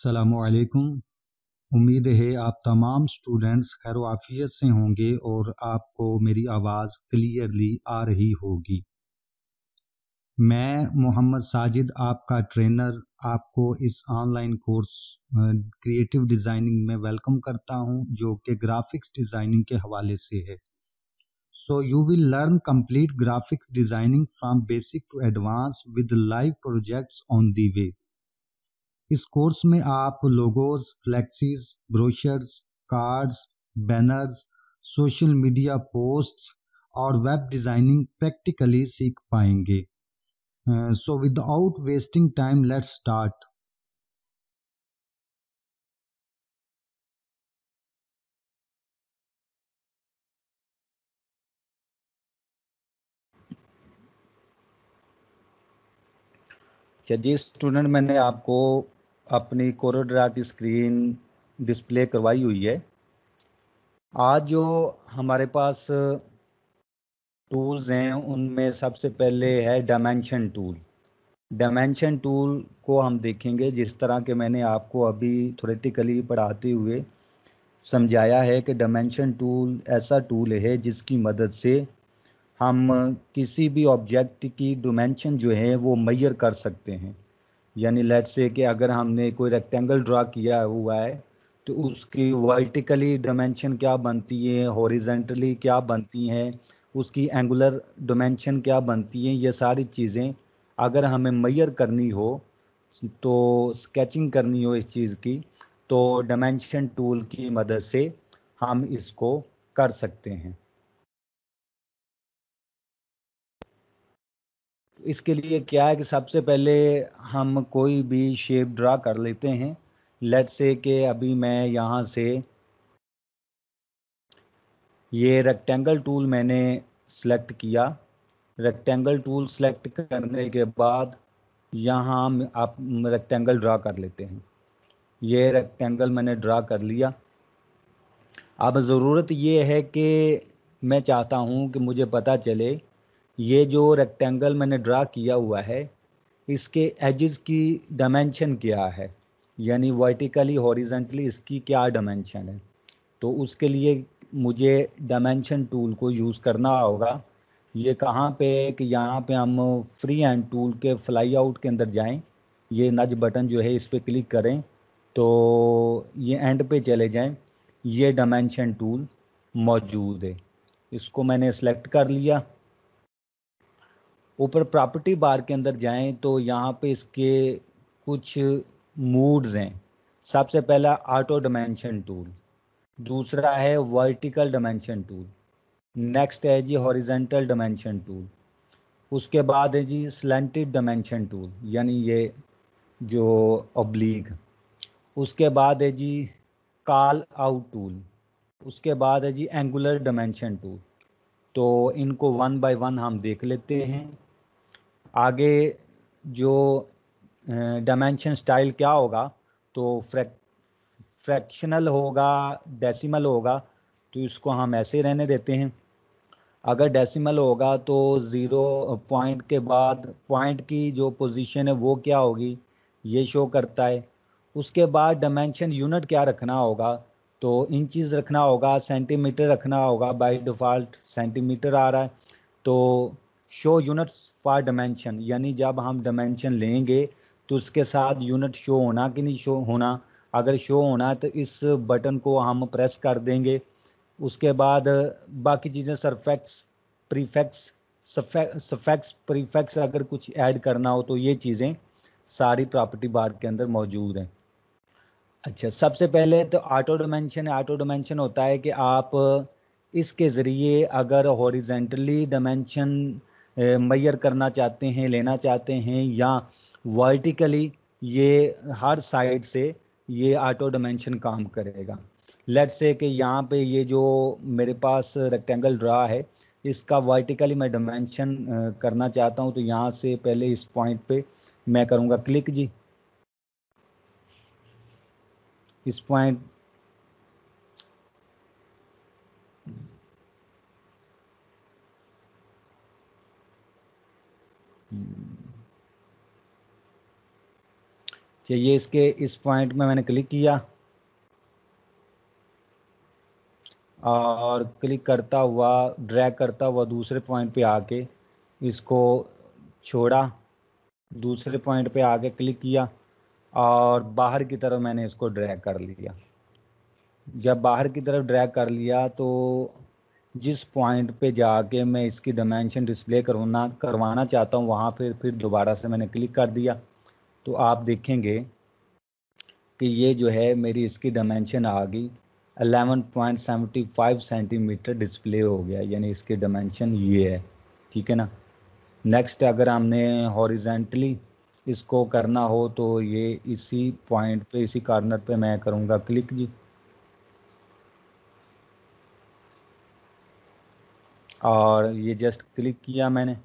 अस्सलामुअलैकुम। उम्मीद है आप तमाम स्टूडेंट्स खैर आफियत से होंगे और आपको मेरी आवाज़ क्लियरली आ रही होगी। मैं मोहम्मद साजिद आपका ट्रेनर आपको इस ऑनलाइन कोर्स क्रिएटिव डिज़ाइनिंग में वेलकम करता हूं, जो कि ग्राफिक्स डिज़ाइनिंग के हवाले से है। So you will learn complete graphics designing from basic to advance with live projects on the way. इस कोर्स में आप logos, flexes, brochures, cards, banners, social media posts और वेब डिज़ाइनिंग प्रैक्टिकली सीख पाएंगे। So without wasting time let's start. अच्छा जी student, मैंने आपको अपनी कोरोड्रा की स्क्रीन डिस्प्ले करवाई हुई है। आज जो हमारे पास टूल्स हैं उनमें सबसे पहले है डायमेंशन टूल। डायमेंशन टूल को हम देखेंगे जिस तरह के मैंने आपको अभी थ्योरेटिकली पढ़ाते हुए समझाया है कि डायमेंशन टूल ऐसा टूल है जिसकी मदद से हम किसी भी ऑब्जेक्ट की डायमेंशन जो है वो मेजर कर सकते हैं। यानी लेट से कि अगर हमने कोई रेक्टेंगल ड्रा किया हुआ है तो उसकी वर्टिकली डायमेंशन क्या बनती है, हॉरिजेंटली क्या बनती हैं, उसकी एंगुलर डायमेंशन क्या बनती हैं, ये सारी चीज़ें अगर हमें मेजर करनी हो, तो स्केचिंग करनी हो इस चीज़ की, तो डायमेंशन टूल की मदद से हम इसको कर सकते हैं। इसके लिए क्या है कि सबसे पहले हम कोई भी शेप ड्रा कर लेते हैं। लेट से कि अभी मैं यहाँ से ये रेक्टेंगल टूल मैंने सेलेक्ट किया। रेक्टेंगल टूल सेलेक्ट करने के बाद यहाँ हम आप रेक्टेंगल ड्रा कर लेते हैं। ये रेक्टेंगल मैंने ड्रा कर लिया। अब ज़रूरत ये है कि मैं चाहता हूँ कि मुझे पता चले ये जो रेक्टेंगल मैंने ड्रा किया हुआ है इसके एजेस की डायमेंशन क्या है, यानी वर्टिकली हॉरिजेंटली इसकी क्या डायमेंशन है। तो उसके लिए मुझे डायमेंशन टूल को यूज़ करना होगा। ये कहाँ पे है कि यहाँ पे हम फ्री हैंड टूल के फ्लाई आउट के अंदर जाएं, ये नज बटन जो है इस पर क्लिक करें तो ये एंड पे चले जाएं। ये डायमेंशन टूल मौजूद है, इसको मैंने सेलेक्ट कर लिया। ऊपर प्रॉपर्टी बार के अंदर जाएं तो यहाँ पे इसके कुछ मूड्स हैं। सबसे पहला ऑटो डायमेंशन टूल, दूसरा है वर्टिकल डायमेंशन टूल, नेक्स्ट है जी हॉरिजेंटल डायमेंशन टूल, उसके बाद है जी स्लैंटेड डायमेंशन टूल यानी ये जो ऑब्लिक, उसके बाद है जी कॉल आउट टूल, उसके बाद है जी एंगुलर डायमेंशन टूल। तो इनको वन बाय वन हम देख लेते हैं। आगे जो डायमेंशन स्टाइल क्या होगा, तो फ्रैक्शनल होगा, डेसिमल होगा, तो इसको हम ऐसे रहने देते हैं। अगर डेसिमल होगा तो 0 पॉइंट के बाद पॉइंट की जो पोजीशन है वो क्या होगी ये शो करता है। उसके बाद डायमेंशन यूनिट क्या रखना होगा, तो इंचज़ रखना होगा, सेंटीमीटर रखना होगा, बाय डिफ़ॉल्ट सेंटीमीटर आ रहा है। तो शो यूनिट्स फॉर डायमेंशन, यानी जब हम डायमेंशन लेंगे तो उसके साथ यूनिट शो होना कि नहीं शो होना। अगर शो होना है तो इस बटन को हम प्रेस कर देंगे। उसके बाद बाकी चीज़ें सरफेक्स, प्रीफेक्स, सफेक्स, प्रीफेक्स अगर कुछ ऐड करना हो तो ये चीज़ें सारी प्रॉपर्टी बार के अंदर मौजूद हैं। अच्छा, सबसे पहले तो ऑटो डायमेंशन है। ऑटो डायमेंशन होता है कि आप इसके ज़रिए अगर हॉरिजेंटली डायमेंशन मेजर करना चाहते हैं, लेना चाहते हैं, या वर्टिकली ये हर साइड से ये ऑटो डायमेंशन काम करेगा। लेट्स से कि यहाँ पे ये जो मेरे पास रेक्टेंगल ड्रा है इसका वर्टिकली मैं डायमेंशन करना चाहता हूँ, तो यहाँ से पहले इस पॉइंट पे मैं करूँगा क्लिक जी। इस पॉइंट चाहिए इसके इस पॉइंट में मैंने क्लिक किया और क्लिक करता हुआ ड्रैग करता हुआ दूसरे पॉइंट पे आके इसको छोड़ा, दूसरे पॉइंट पे आके क्लिक किया और बाहर की तरफ मैंने इसको ड्रैग कर लिया। जब बाहर की तरफ ड्रैग कर लिया तो जिस पॉइंट पे जाके मैं इसकी डायमेंशन डिस्प्ले करवाना चाहता हूँ वहाँ पे फिर दोबारा से मैंने क्लिक कर दिया तो आप देखेंगे कि ये जो है मेरी इसकी डायमेंशन आ गई 11.75 सेंटीमीटर डिस्प्ले हो गया, यानी इसकी डायमेंशन ये है। ठीक है ना। नेक्स्ट अगर हमने हॉरिजेंटली इसको करना हो तो ये इसी पॉइंट पे इसी कॉर्नर पे मैं करूँगा क्लिक जी, और ये जस्ट क्लिक किया मैंने,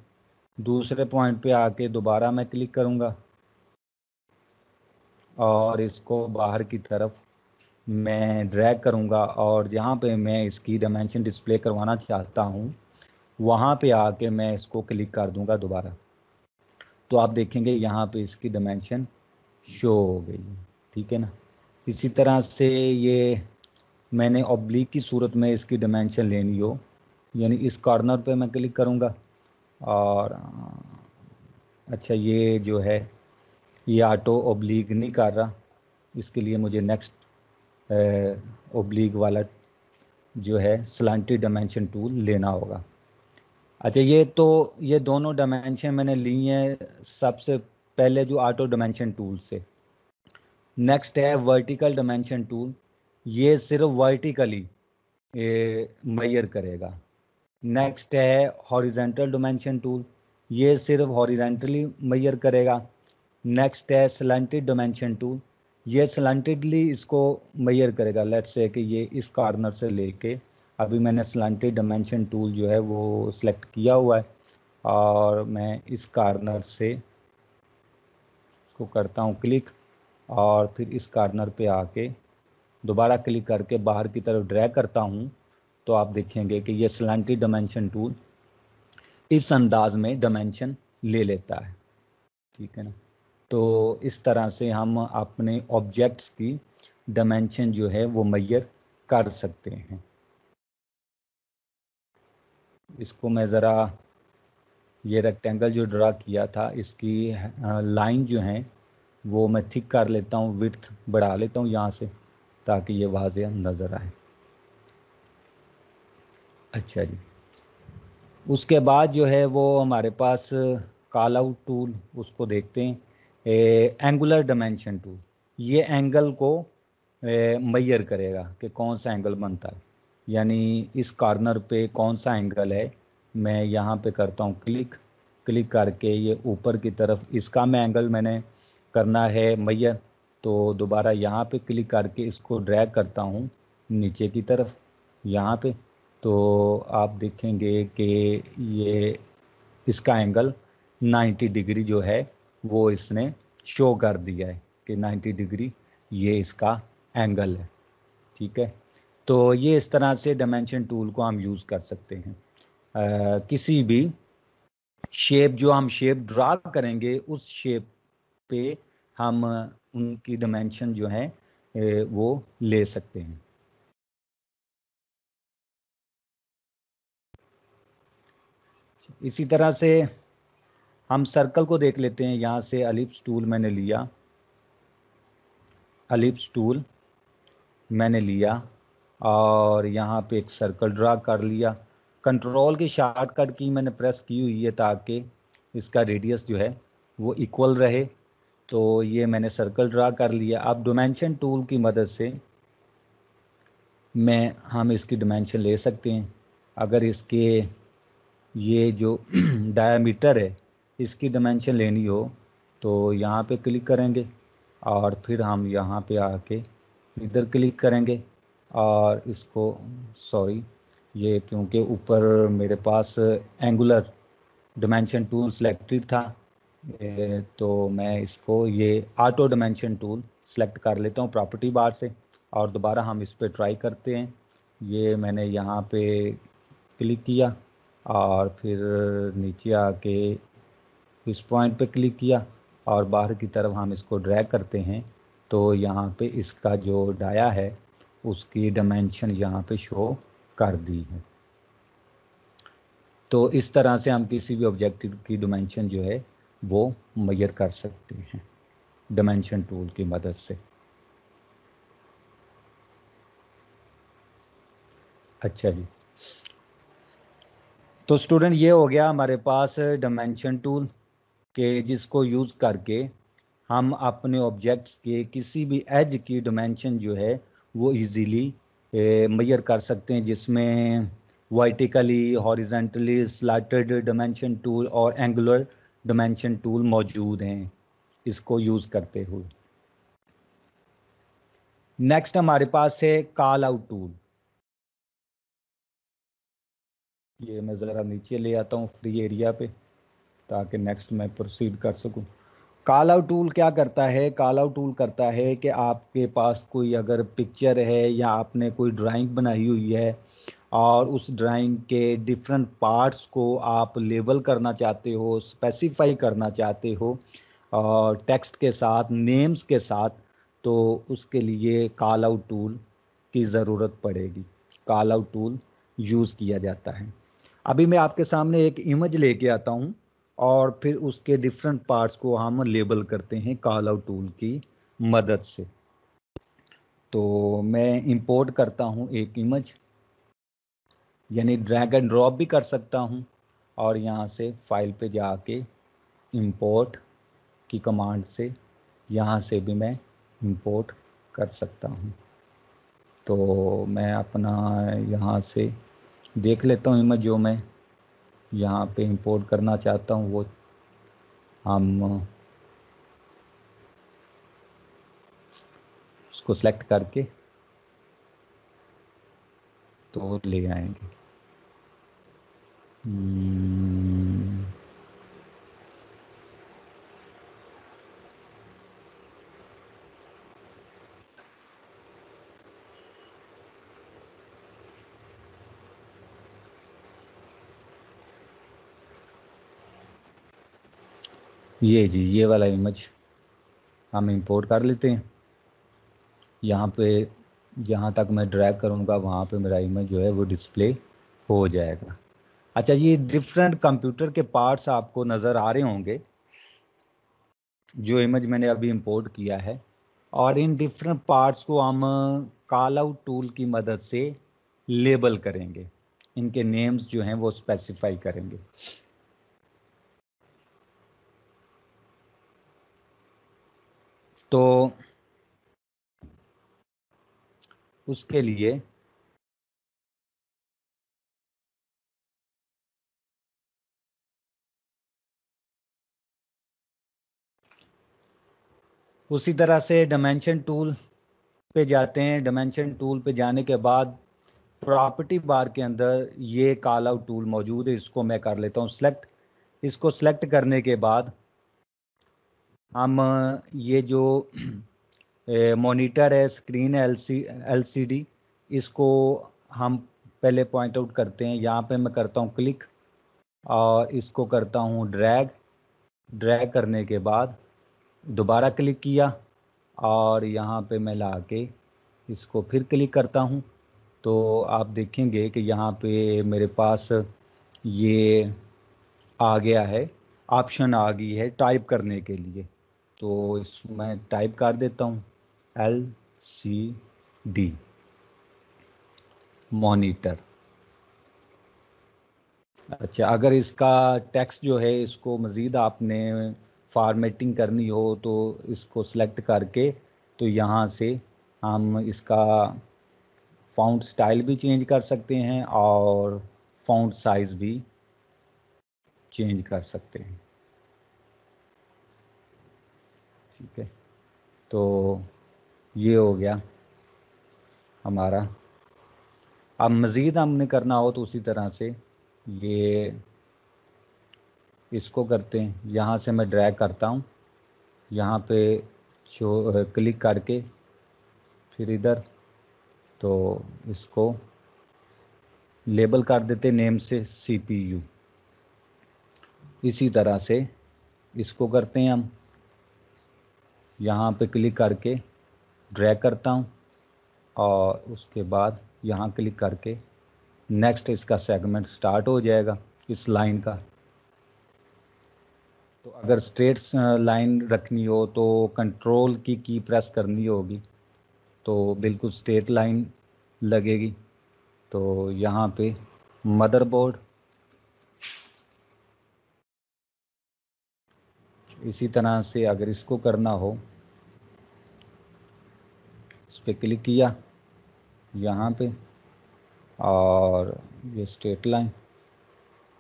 दूसरे पॉइंट पे आके दोबारा मैं क्लिक करूँगा और इसको बाहर की तरफ मैं ड्रैग करूँगा और जहाँ पे मैं इसकी डायमेंशन डिस्प्ले करवाना चाहता हूँ वहाँ पे आके मैं इसको क्लिक कर दूँगा दोबारा, तो आप देखेंगे यहाँ पे इसकी डायमेंशन शो हो गई। ठीक है ना। इसी तरह से ये मैंने ऑब्लिक की सूरत में इसकी डायमेंशन लेनी हो, यानी इस कॉर्नर पे मैं क्लिक करूँगा और अच्छा ये जो है ये ऑटो ऑब्लिक नहीं कर रहा, इसके लिए मुझे नेक्स्ट ऑब्लिक वाला जो है स्लांटेड डायमेंशन टूल लेना होगा। अच्छा ये दोनों डायमेंशन मैंने ली हैं सबसे पहले जो ऑटो डायमेंशन टूल से। नेक्स्ट है वर्टिकल डायमेंशन टूल, ये सिर्फ वर्टिकली मेजर करेगा। नेक्स्ट है हॉरिजेंटल डायमेंशन टूल, ये सिर्फ हॉरिजेंटली मेजर करेगा। नेक्स्ट है स्लैंटेड डायमेंशन टूल, ये स्लैंटेडली इसको मेजर करेगा। लेट्स से कि ये इस कॉर्नर से लेके अभी मैंने स्लैंटेड डायमेंशन टूल जो है वो सिलेक्ट किया हुआ है और मैं इस कॉर्नर से इसको करता हूँ क्लिक और फिर इस कॉर्नर पे आके दोबारा क्लिक करके बाहर की तरफ ड्रैग करता हूँ तो आप देखेंगे कि ये स्लैंटेड डायमेंशन टूल इस अंदाज में डायमेंशन ले लेता है। ठीक है ना। तो इस तरह से हम अपने ऑब्जेक्ट्स की डायमेंशन जो है वो मेजर कर सकते हैं। इसको मैं ज़रा ये रेक्टेंगल जो ड्रा किया था इसकी लाइन जो है वो मैं थिक कर लेता हूँ, विड्थ बढ़ा लेता हूँ यहाँ से ताकि ये वाज़ेह नज़र आए। अच्छा जी, उसके बाद जो है वो हमारे पास कॉल आउट टूल, उसको देखते हैं। एंगुलर डायमेंशन टूल, ये एंगल को मेजर करेगा कि कौन सा एंगल बनता है, यानी इस कॉर्नर पे कौन सा एंगल है। मैं यहाँ पे करता हूँ क्लिक, क्लिक करके ये ऊपर की तरफ इसका मैं एंगल मैंने करना है मेजर, तो दोबारा यहाँ पे क्लिक करके इसको ड्रैग करता हूँ नीचे की तरफ यहाँ पे, तो आप देखेंगे कि ये इसका एंगल 90 डिग्री जो है वो इसने शो कर दिया है कि 90 डिग्री ये इसका एंगल है। ठीक है। तो ये इस तरह से डायमेंशन टूल को हम यूज़ कर सकते हैं। किसी भी शेप जो हम शेप ड्रा करेंगे उस शेप पे हम उनकी डायमेंशन जो है वो ले सकते हैं। इसी तरह से हम सर्कल को देख लेते हैं। यहाँ से एलिप्स टूल मैंने लिया, एलिप्स टूल मैंने लिया और यहाँ पे एक सर्कल ड्रा कर लिया। कंट्रोल की शॉर्टकट की मैंने प्रेस की हुई है ताकि इसका रेडियस जो है वो इक्वल रहे। तो ये मैंने सर्कल ड्रा कर लिया। अब डायमेंशन टूल की मदद से हम इसकी डायमेंशन ले सकते हैं। अगर इसके ये जो डायमीटर है इसकी डायमेंशन लेनी हो तो यहाँ पे क्लिक करेंगे और फिर हम यहाँ पे आके इधर क्लिक करेंगे और इसको सॉरी ये क्योंकि ऊपर मेरे पास एंगुलर डायमेंशन टूल सेलेक्टेड था तो मैं इसको ये ऑटो डायमेंशन टूल सेलेक्ट कर लेता हूँ प्रॉपर्टी बार से और दोबारा हम इस पर ट्राई करते हैं। ये मैंने यहाँ पे क्लिक किया और फिर नीचे आके इस पॉइंट पे क्लिक किया और बाहर की तरफ हम इसको ड्रैग करते हैं तो यहाँ पे इसका जो डाया है उसकी डायमेंशन यहाँ पे शो कर दी है। तो इस तरह से हम किसी भी ऑब्जेक्ट की डायमेंशन जो है वो मेजर कर सकते हैं डायमेंशन टूल की मदद से। अच्छा जी, तो स्टूडेंट ये हो गया हमारे पास डायमेंशन टूल के जिसको यूज़ करके हम अपने ऑब्जेक्ट्स के किसी भी एज की डायमेंशन जो है वो इजीली मेजर कर सकते हैं, जिसमें vertically, horizontally slatted dimension tool और एंगुलर डायमेंशन टूल मौजूद हैं इसको यूज़ करते हुए। नेक्स्ट हमारे पास है कॉल आउट टूल। ये मैं ज़रा नीचे ले आता हूँ फ्री एरिया पे ताकि नेक्स्ट मैं प्रोसीड कर सकूँ। कॉल आउट टूल क्या करता है? कॉल आउट टूल करता है कि आपके पास कोई अगर पिक्चर है या आपने कोई ड्राइंग बनाई हुई है और उस ड्राइंग के डिफरेंट पार्ट्स को आप लेबल करना चाहते हो, स्पेसिफाई करना चाहते हो और टेक्स्ट के साथ, नेम्स के साथ, तो उसके लिए कॉल आउट टूल की ज़रूरत पड़ेगी। कॉल आउट टूल यूज़ किया जाता है। अभी मैं आपके सामने एक इमेज लेके आता हूँ और फिर उसके डिफरेंट पार्ट्स को हम लेबल करते हैं कॉल आउट टूल की मदद से। तो मैं इंपोर्ट करता हूँ एक इमेज, यानी ड्रैग एंड ड्रॉप भी कर सकता हूँ और यहाँ से फाइल पे जाके इंपोर्ट की कमांड से यहाँ से भी मैं इंपोर्ट कर सकता हूँ। तो मैं अपना यहाँ से देख लेता हूँ इमेज जो मैं यहाँ पे इंपोर्ट करना चाहता हूँ, वो हम उसको सेलेक्ट करके तो ले आएंगे। ये जी, ये वाला इमेज हम इंपोर्ट कर लेते हैं। यहाँ पे जहाँ तक मैं ड्रैग करूँगा वहाँ पे मेरा इमेज जो है वो डिस्प्ले हो जाएगा। अच्छा, ये डिफरेंट कंप्यूटर के पार्ट्स आपको नज़र आ रहे होंगे जो इमेज मैंने अभी इंपोर्ट किया है, और इन डिफरेंट पार्ट्स को हम कॉल आउट टूल की मदद से लेबल करेंगे, इनके नेम्स जो हैं वो स्पेसिफाई करेंगे। तो उसके लिए उसी तरह से डायमेंशन टूल पे जाते हैं। डायमेंशन टूल पे जाने के बाद प्रॉपर्टी बार के अंदर ये कॉल आउट टूल मौजूद है, इसको मैं कर लेता हूँ सेलेक्ट। इसको सेलेक्ट करने के बाद हम ये जो मॉनिटर है, स्क्रीन है, एलसीडी, इसको हम पहले पॉइंट आउट करते हैं। यहाँ पे मैं करता हूँ क्लिक और इसको करता हूँ ड्रैग। ड्रैग करने के बाद दोबारा क्लिक किया और यहाँ पे मैं ला के इसको फिर क्लिक करता हूँ, तो आप देखेंगे कि यहाँ पे मेरे पास ये आ गया है, ऑप्शन आ गई है टाइप करने के लिए। तो इसमें टाइप कर देता हूँ LCD मॉनिटर। अच्छा, अगर इसका टेक्स्ट जो है इसको मज़ीद आपने फॉर्मेटिंग करनी हो तो इसको सिलेक्ट करके तो यहाँ से हम इसका फ़ॉन्ट स्टाइल भी चेंज कर सकते हैं और फ़ॉन्ट साइज़ भी चेंज कर सकते हैं। ठीक है, तो ये हो गया हमारा। अब मज़ीद हमने करना हो तो उसी तरह से ये इसको करते हैं। यहाँ से मैं ड्रैग करता हूँ, यहाँ पे क्लिक करके फिर इधर तो इसको लेबल कर देते नेम से CPU। इसी तरह से इसको करते हैं हम। यहाँ पे क्लिक करके ड्रैग करता हूँ और उसके बाद यहाँ क्लिक करके नेक्स्ट इसका सेगमेंट स्टार्ट हो जाएगा इस लाइन का। तो अगर स्ट्रेट लाइन रखनी हो तो कंट्रोल की प्रेस करनी होगी, तो बिल्कुल स्ट्रेट लाइन लगेगी। तो यहाँ पे मदरबोर्ड, इसी तरह से अगर इसको करना हो, इस पर क्लिक किया यहाँ पे और ये स्ट्रेट लाइन,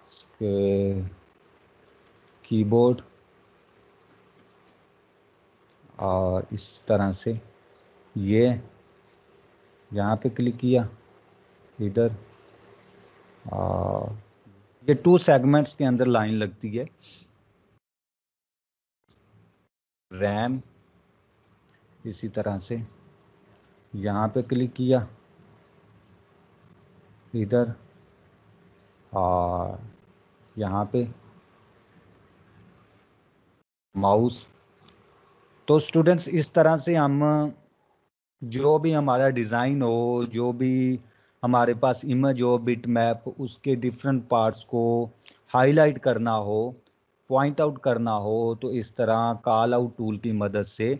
इसके कीबोर्ड और इस तरह से ये यहाँ पे क्लिक किया इधर, और ये 2 सेगमेंट्स के अंदर लाइन लगती है। रैम इसी तरह से यहाँ पे क्लिक किया इधर और यहाँ पे माउस। तो स्टूडेंट्स इस तरह से हम जो भी हमारा डिज़ाइन हो, जो भी हमारे पास इमेज हो, बिट मैप, उसके डिफरेंट पार्ट्स को हाईलाइट करना हो, पॉइंट आउट करना हो, तो इस तरह कॉल आउट टूल की मदद से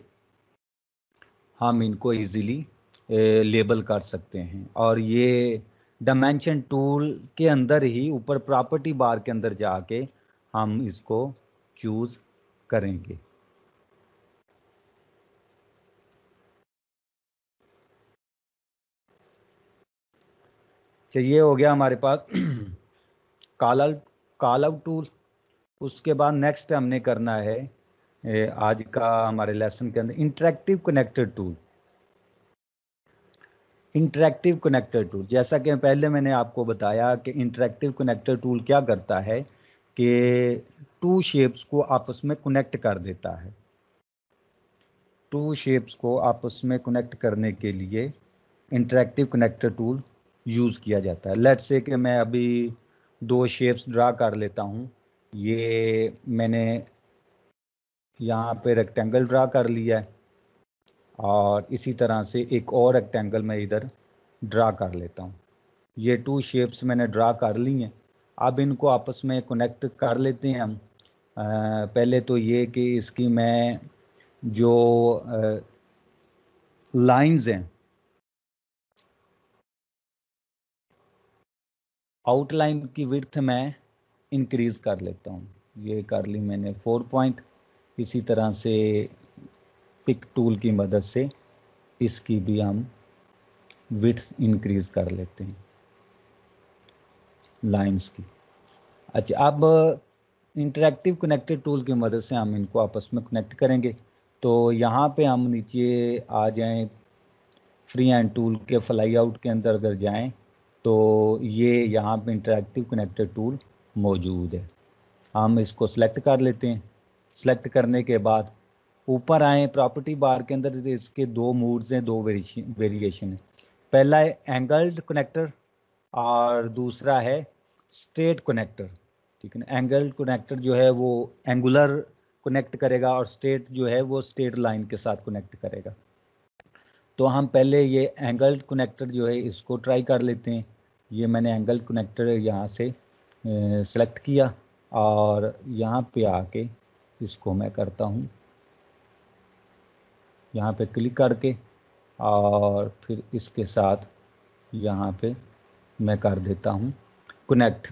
हम इनको इजीली लेबल कर सकते हैं। और ये डायमेंशन टूल के अंदर ही ऊपर प्रॉपर्टी बार के अंदर जाके हम इसको चूज़ करेंगे। चलिए, ये हो गया हमारे पास कॉल आउट टूल। उसके बाद नेक्स्ट हमने करना है आज का हमारे लेसन के अंदर interactive connector tool. Interactive connector tool, जैसा कि पहले मैंने आपको बताया कि इंटरेक्टिव कनेक्टर टूल क्या करता है कि 2 शेप्स को आपस में कनेक्ट कर देता है। 2 शेप्स को आपस में कनेक्ट करने के लिए इंटरेक्टिव कनेक्टर टूल यूज़ किया जाता है। लेट्स से कि मैं अभी 2 शेप्स ड्रा कर लेता हूँ। ये मैंने यहाँ पे रेक्टेंगल ड्रा कर लिया है और इसी तरह से एक और रेक्टेंगल मैं इधर ड्रा कर लेता हूँ। ये 2 शेप्स मैंने ड्रा कर ली हैं। अब इनको आपस में कनेक्ट कर लेते हैं हम। पहले तो ये कि इसकी मैं जो लाइंस हैं, आउटलाइन की विड्थ मैं इंक्रीज़ कर लेता हूँ। ये कर ली मैंने 4 पॉइंट। इसी तरह से पिक टूल की मदद से इसकी भी हम विड्थ इंक्रीज़ कर लेते हैं लाइंस की। अच्छा, अब इंटरेक्टिव कनेक्टेड टूल की मदद से हम इनको आपस में कनेक्ट करेंगे। तो यहाँ पे हम नीचे आ जाएं, फ्री हैंड टूल के फ्लाई आउट के अंदर अगर जाएं तो ये यहाँ पे इंटरेक्टिव कनेक्टेड टूल मौजूद है। हम इसको सिलेक्ट कर लेते हैं। सिलेक्ट करने के बाद ऊपर आए, प्रॉपर्टी बार के अंदर इसके 2 मूड्स हैं, 2 वेरिएशन है। पहला है एंगल्ड कनेक्टर और दूसरा है स्ट्रेट कनेक्टर। ठीक है ना। एंगल्ड कनेक्टर जो है वो एंगुलर कनेक्ट करेगा और स्ट्रेट जो है वो स्ट्रेट लाइन के साथ कनेक्ट करेगा। तो हम पहले ये एंगल्ड कनेक्टर जो है इसको ट्राई कर लेते हैं। ये मैंने एंगल्ड कनेक्टर यहाँ से सेलेक्ट किया और यहाँ पे आके इसको मैं करता हूँ, यहाँ पे क्लिक करके और फिर इसके साथ यहाँ पे मैं कर देता हूँ कनेक्ट।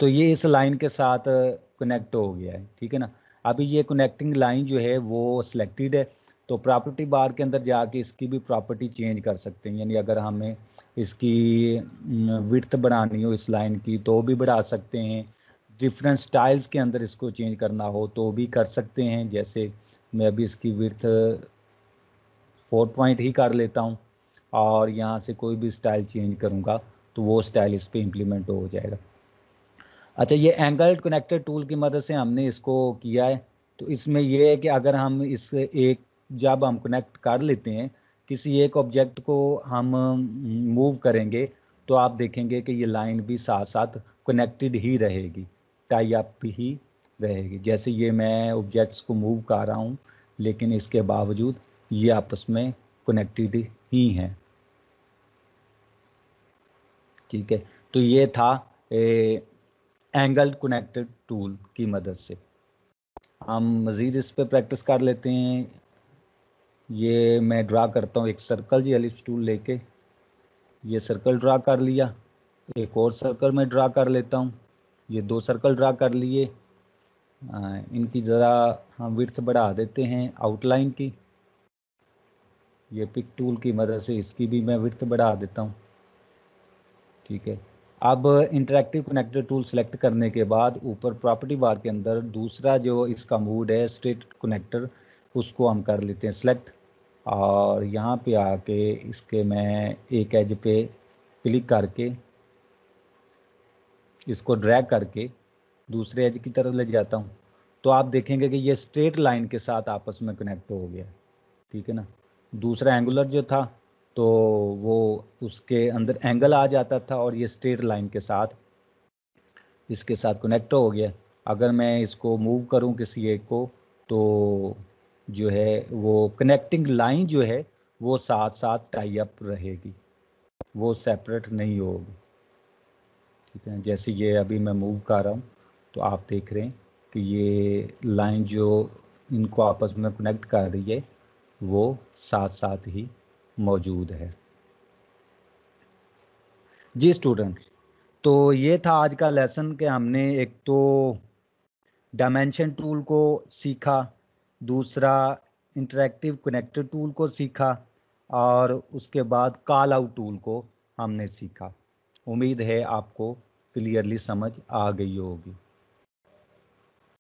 तो ये इस लाइन के साथ कनेक्ट हो गया है। ठीक है ना। अभी ये कनेक्टिंग लाइन जो है वो सिलेक्टेड है। तो प्रॉपर्टी बार के अंदर जाके इसकी भी प्रॉपर्टी चेंज कर सकते हैं। यानी अगर हमें इसकी विड्थ बढ़ानी हो इस लाइन की तो भी बढ़ा सकते हैं। डिफरेंट स्टाइल्स के अंदर इसको चेंज करना हो तो भी कर सकते हैं। जैसे मैं अभी इसकी विड्थ 4 पॉइंट ही कर लेता हूँ और यहाँ से कोई भी स्टाइल चेंज करूँगा तो वो स्टाइल इस पर इम्प्लीमेंट हो जाएगा। अच्छा, ये एंगल्ड कनेक्टर टूल की मदद से हमने इसको किया है। तो इसमें यह है कि अगर हम इस एक जब हम कनेक्ट कर लेते हैं किसी एक ऑब्जेक्ट को हम मूव करेंगे तो आप देखेंगे कि ये लाइन भी साथ साथ कनेक्टेड ही रहेगी, टाई अप ही रहेगी। जैसे ये मैं ऑब्जेक्ट्स को मूव कर रहा हूँ, लेकिन इसके बावजूद ये आपस में कनेक्टेड ही हैं। ठीक है, तो ये था एंगल कनेक्टेड टूल की मदद से। हम मज़ीद इस पे प्रैक्टिस कर लेते हैं। ये मैं ड्रा करता हूँ एक सर्कल जी, एलिप्स टूल लेके ये सर्कल ड्रा कर लिया, एक और सर्कल मैं ड्रा कर लेता हूँ, ये 2 सर्कल ड्रा कर लिए। इनकी ज़रा हम विड्थ बढ़ा देते हैं आउटलाइन की, ये पिक टूल की मदद से इसकी भी मैं विड्थ बढ़ा देता हूँ। ठीक है, अब इंटरेक्टिव कनेक्टर टूल सेलेक्ट करने के बाद ऊपर प्रॉपर्टी बार के अंदर दूसरा जो इसका मोड है स्ट्रेट कनेक्टर, उसको हम कर लेते हैं सेलेक्ट, और यहाँ पे आके इसके मैं एक एज पे क्लिक करके इसको ड्रैग करके दूसरे एज की तरफ ले जाता हूँ, तो आप देखेंगे कि ये स्ट्रेट लाइन के साथ आपस में कनेक्ट हो गया। ठीक है ना, दूसरा एंगुलर जो था तो वो उसके अंदर एंगल आ जाता था और ये स्ट्रेट लाइन के साथ इसके साथ कनेक्ट हो गया। अगर मैं इसको मूव करूं किसी एक को तो जो है वो कनेक्टिंग लाइन जो है वो साथ साथ टाई अप रहेगी, वो सेपरेट नहीं होगी। ठीक है, जैसे ये अभी मैं मूव कर रहा हूँ तो आप देख रहे हैं कि ये लाइन जो इनको आपस में कनेक्ट कर रही है वो साथ साथ ही मौजूद है। जी स्टूडेंट्स, तो ये था आज का लेसन कि हमने एक तो डायमेंशन टूल को सीखा, दूसरा इंटरेक्टिव कनेक्टर टूल को सीखा, और उसके बाद कॉल आउट टूल को हमने सीखा। उम्मीद है आपको क्लियरली समझ आ गई होगी।